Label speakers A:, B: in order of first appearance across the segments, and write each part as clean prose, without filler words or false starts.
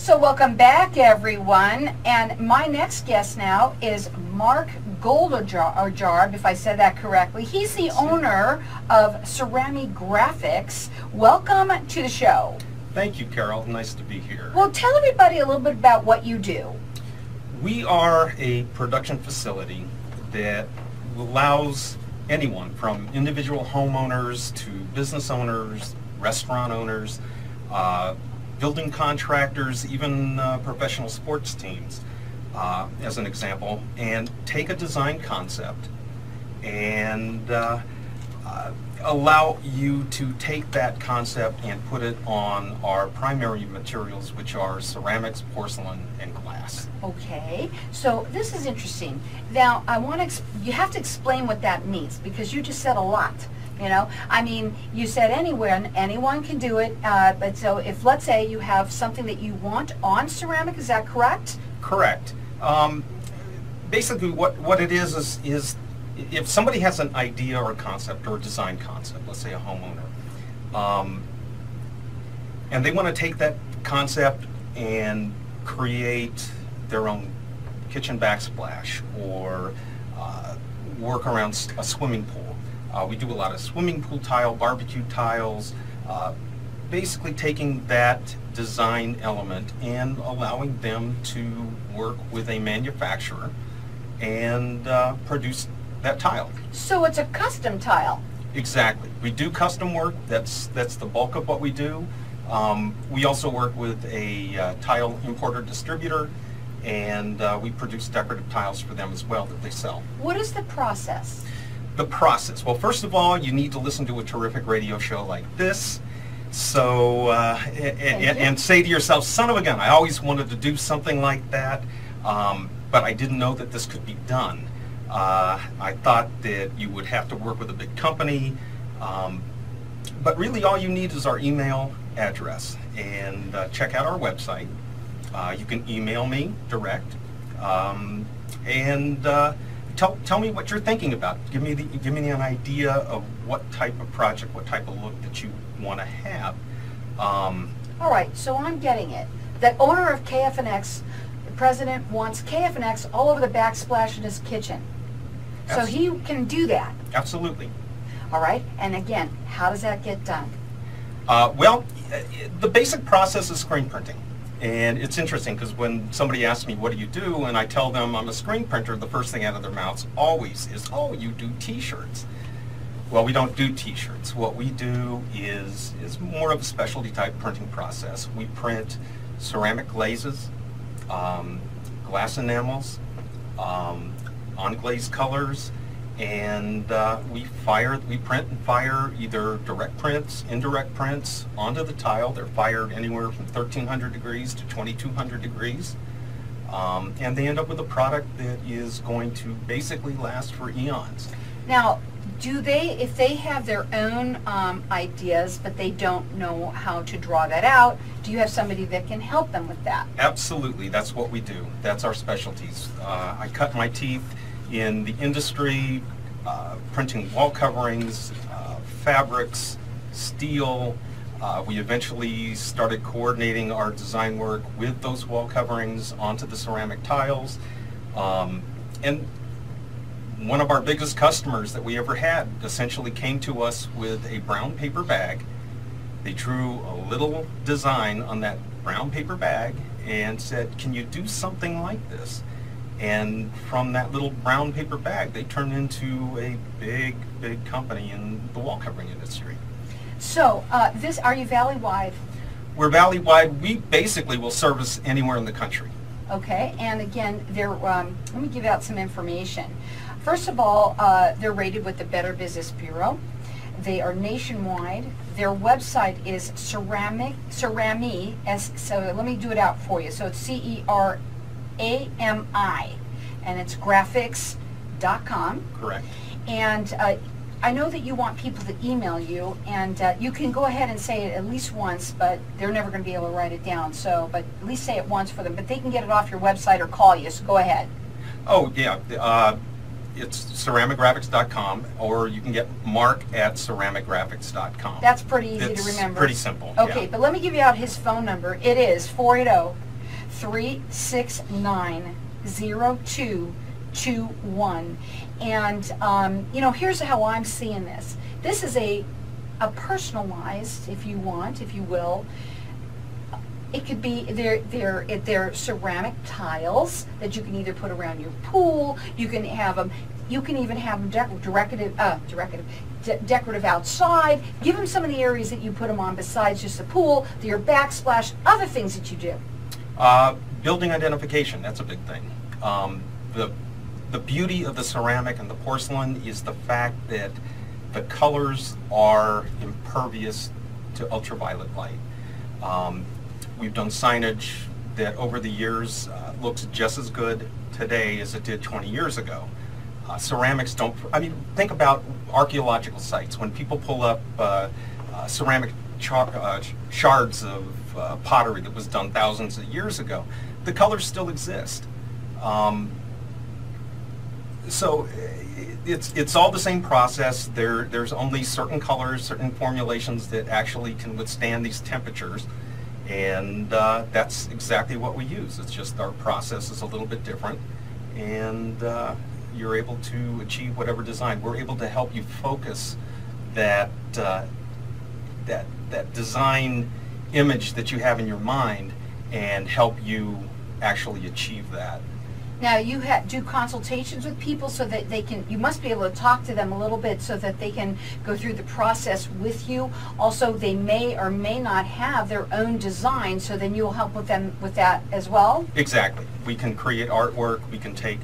A: So welcome back, everyone. And my next guest now is Mark Goldajarb, if I said that correctly. He's the owner of Cerami Graphics. Welcome to the show.
B: Thank you, Carol. Nice to be here.
A: Well, tell everybody a little bit about what you do.
B: We are a production facility that allows anyone from individual homeowners to business owners, restaurant owners, building contractors, even professional sports teams, as an example, and take a design concept and allow you to take that concept and put it on our primary materials, which are ceramics, porcelain, and glass.
A: Okay, so this is interesting. Now, you have to explain what that means, because you just said a lot. You know, I mean, you said anyone can do it, but so if, let's say, you have something that you want on ceramic, is that correct?
B: Correct. Basically, what it is if somebody has an idea or a concept or a design concept, let's say a homeowner, and they want to take that concept and create their own kitchen backsplash or work around a swimming pool. We do a lot of swimming pool tile, barbecue tiles, basically taking that design element and allowing them to work with a manufacturer and produce that tile.
A: So it's a custom tile.
B: Exactly. We do custom work. That's the bulk of what we do. We also work with a tile importer distributor, and we produce decorative tiles for them as well that they sell.
A: What is the process?
B: The process. Well, first of all, you need to listen to a terrific radio show like this. So, and say to yourself, son of a gun, I always wanted to do something like that, but I didn't know that this could be done. I thought that you would have to work with a big company, but really all you need is our email address, and check out our website. You can email me direct, and tell me what you're thinking about. Give me an idea of what type of project, what type of look that you want to have.
A: All right, so I'm getting it. The owner of KFNX, the president, wants KFNX all over the backsplash in his kitchen. So he can do that.
B: Absolutely.
A: All right, and again, how does that get done?
B: Well, the basic process is screen printing. And it's interesting because when somebody asks me, what do you do? And I tell them I'm a screen printer, the first thing out of their mouths always is, oh, you do t-shirts. Well, we don't do t-shirts. What we do is more of a specialty type printing process. We print ceramic glazes, glass enamels, on-glaze colors, and we print and fire either direct prints, indirect prints onto the tile. They're fired anywhere from 1300 degrees to 2200 degrees, and they end up with a product that is going to basically last for eons.
A: Now, if they have their own ideas, but they don't know how to draw that out, do you have somebody that can help them with that?
B: Absolutely, that's what we do. That's our specialties. I cut my teeth in the industry, printing wall coverings, fabrics, steel. We eventually started coordinating our design work with those wall coverings onto the ceramic tiles. And one of our biggest customers that we ever had essentially came to us with a brown paper bag. They drew a little design on that brown paper bag and said, can you do something like this? And from that little brown paper bag, they turned into a big company in the wall covering industry.
A: So, are you valley-wide?
B: We're valley-wide. We basically will service anywhere in the country.
A: Okay, and again, let me give out some information. First of all, they're rated with the Better Business Bureau. They are nationwide. Their website is Cerami, so let me do it out for you. So it's CERAMI, and it's graphics.com.
B: Correct.
A: And I know that you want people to email you, and you can go ahead and say it at least once, but they're never going to be able to write it down. So, but at least say it once for them. But they can get it off your website or call you, so go ahead.
B: Oh, yeah. It's ceramicgraphics.com, or you can get Mark at ceramicgraphics.com.
A: That's pretty easy to remember.
B: Pretty simple.
A: Okay,
B: yeah.
A: But let me give you out his phone number. It is 480 369-0221. And, you know, here's how I'm seeing this. This is a personalized, if you want, if you will. It could be, they're ceramic tiles that you can either put around your pool. You can have them. You can even have them decorative outside. Give them some of the areas that you put them on besides just the pool, your backsplash, other things that you do.
B: Building identification, that's a big thing. The beauty of the ceramic and the porcelain is the fact that the colors are impervious to ultraviolet light. We've done signage that over the years looks just as good today as it did 20 years ago. Ceramics don't, I mean, think about archaeological sites. When people pull up ceramic shards of pottery that was done thousands of years ago, the colors still exist. So it's all the same process. There's only certain colors, certain formulations that actually can withstand these temperatures. And that's exactly what we use. It's just our process is a little bit different, and you're able to achieve whatever design. We're able to help you focus that that design image that you have in your mind and help you actually achieve that.
A: Now you do consultations with people so that they can, you must be able to talk to them a little bit so that they can go through the process with you. Also, they may or may not have their own design, so then you'll help with them with that as well?
B: Exactly. We can create artwork, we can take,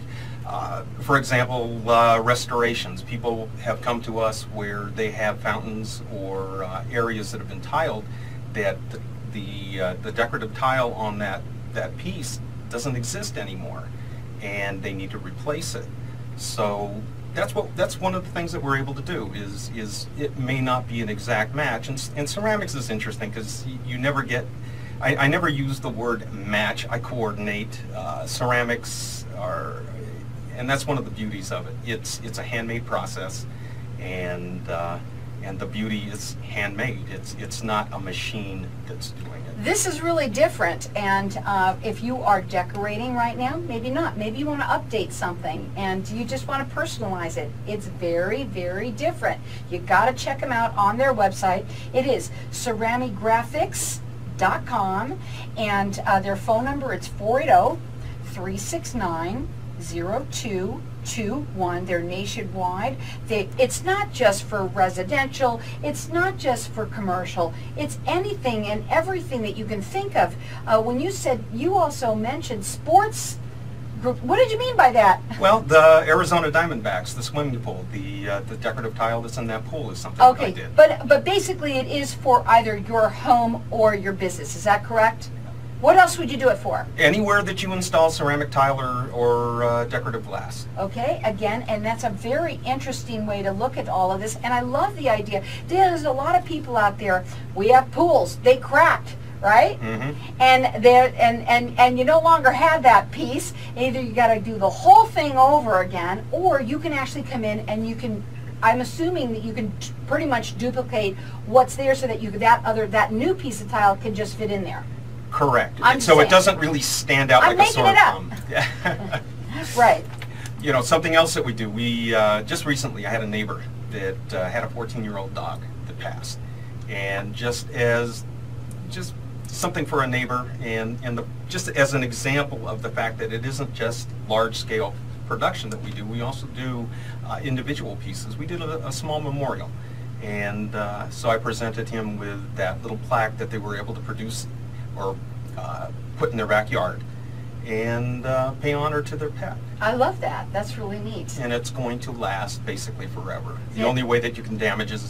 B: for example, restorations. People have come to us where they have fountains or areas that have been tiled that the decorative tile on that piece doesn't exist anymore, and they need to replace it. So that's one of the things that we're able to do is it may not be an exact match, and ceramics is interesting because you never get, I never use the word match, I coordinate. Ceramics are, and that's one of the beauties of it. It's a handmade process, and the beauty is handmade. It's not a machine that's doing it.
A: This is really different, and if you are decorating right now, maybe not. Maybe you want to update something, and you just want to personalize it. It's very, very different. You got to check them out on their website. It is ceramigraphics.com, and their phone number, it's 480-369-0221. They're nationwide. It's not just for residential, it's not just for commercial, it's anything and everything that you can think of. When you said, you also mentioned sports group, what did you mean by that?
B: Well, the Arizona Diamondbacks, the swimming pool, the decorative tile that's in that pool is something that I did.
A: But basically it is for either your home or your business, is that correct? What else would you do it for? Anywhere
B: that you install ceramic tile or decorative glass.
A: Okay, again, and that's a very interesting way to look at all of this, and I love the idea. There's a lot of people out there, we have pools, they cracked, right?
B: Mm-hmm.
A: And you no longer have that piece. Either you got to do the whole thing over again, or you can actually come in and you can, I'm assuming that you can pretty much duplicate what's there so that that new piece of tile can just fit in there.
B: Correct. So it doesn't really stand out like a sore thumb. Yeah.
A: Right.
B: You know, something else that we do, we just recently I had a neighbor that had a 14-year-old dog that passed, and just something for a neighbor, and just as an example of the fact that it isn't just large-scale production that we do. We also do individual pieces. We did a small memorial, and so I presented him with that little plaque that they were able to produce or put in their backyard, and pay honor to their pet.
A: I love that. That's really neat.
B: And it's going to last basically forever. The only way that you can damage it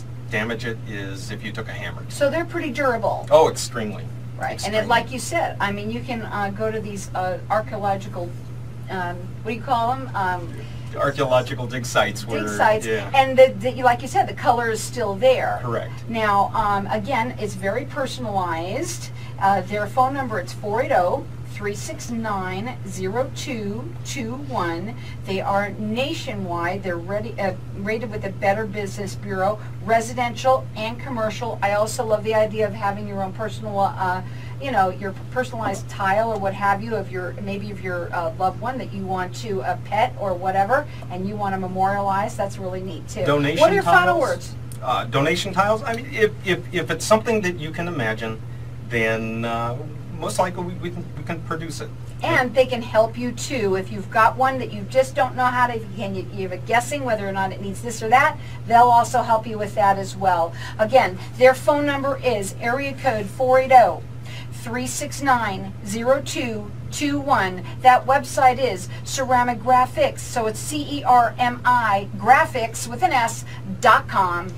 B: is if you took a hammer.
A: So they're pretty durable.
B: Oh, extremely.
A: Right.
B: Extremely.
A: And like you said, I mean, you can go to these archaeological, what do you call them?
B: Archaeological dig sites.
A: Dig sites,
B: yeah.
A: And like you said, the color is still there.
B: Correct.
A: Now, again, it's very personalized. Their phone number, it's 369-0221. They are nationwide. They're rated with the Better Business Bureau, residential and commercial. I also love the idea of having your own personal, your personalized tile or what have you, maybe of your loved one that you want to pet or whatever, and you want to memorialize. That's really neat too.
B: Donation
A: What are your
B: tiles?
A: final words?
B: Donation tiles. I mean, if it's something that you can imagine, then most likely we can produce it.
A: And they can help you too. If you've got one that you just don't know how to, you have a guessing whether or not it needs this or that, they'll also help you with that as well. Again, their phone number is area code 480-369-0221. That website is Cerami Graphics, so it's CERMI Graphics with an S.com.